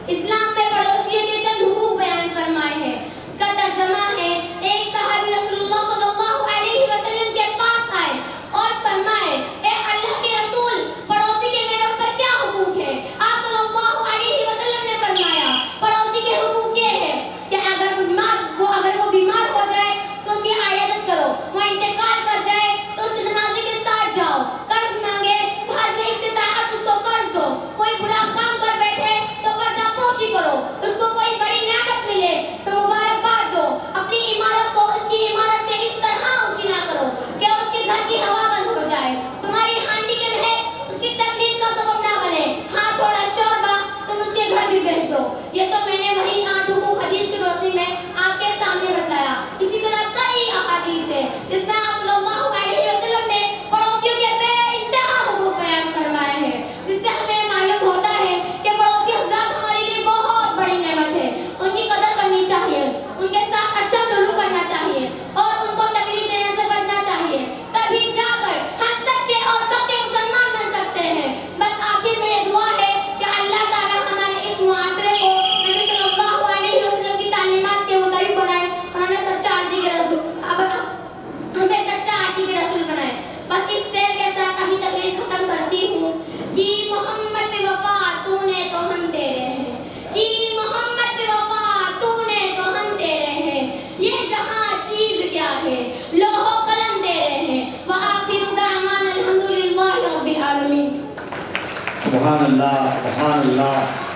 اسلام میں پڑوسیوں کے چند حقوق بیان فرمائے ہیں. اس کا ترجمہ ہے: ایک صحابی رسول اللہ صلی اللہ علیہ وسلم کے پاس آئے اور فرمائے: اے اللہ کے رسول، پڑوسی کے میرے اوپر کیا حقوق ہے؟ آپ صلی اللہ علیہ وسلم نے فرمایا: پڑوسی کے حقوق یہ ہے کہ اگر وہ بیمار ہو جائے تو اس کی عیادت کرو، وہ انتقال کر جائے تو اس کے جنازے کے ساتھ جاؤ، قرض مانگے تو حسب استطاعت اس کو قرض دو، کوئی برا کام کر بیٹھے تو پردہ پوشی کرو، اس کو کوئی بڑی نعمت ملے تو مبارکباد دو، اپنی عمارت کو اس کی عمارت سے اس طرح اونچی نہ کرو کہ اس کے گھر کی ہوا بند ہو جائے، تمہاری ہانڈی کے مہک اس کی تکلیف کا سبب نہ بنے، ہاں تھوڑا شوربہ تم اس کے گھر بھی بھیج دو. یہ تو میں نے وہی 8 حقوق حدیث کی روشنی میں آپ کے سامنے بتایا. اسی طرح کئی احادیث ہے جس میں آپ صلی اللہ علیہ وسلم نے پڑوسیوں کے بے انتہا حقوق بیان فرمائے ہیں، جس سے ہمیں معلوم ہوتا ہے کہ پڑوسی حضرات ہمارے لیے بہت بڑی نعمت ہے. ان کی قدر کرنی چاہیے، ان کے ساتھ اچھا سلوک کرنا چاہیے اور ان کو تکلیف دینے سے بچنا چاہیے. تبھی جا کر ہم سچے اور پکے مسلمان بن سکتے ہیں. بس آخر میں یہ دعا ہے کہ اللہ تعالیٰ ہمارے اس معاشرے کو نبی صلی اللہ علیہ وسلم کی تعلیمات کے مطابق بنائے اور ہمیں سچا عاشق رسول بنائے. بس اس شعر کے ساتھ اپنی تقریر ختم کرتی ہوں کہ محمد سے وفا تو نے تو ہم تیرے ہیں، کہ محمد سے وفا تو نے تو ہم تیرے ہیں، یہ جہاں چیز کیا ہے لوح و قلم تیرے ہیں. وآخر دعوانا الحمدللہ رب العالمین. سبحان اللہ، سبحان اللہ.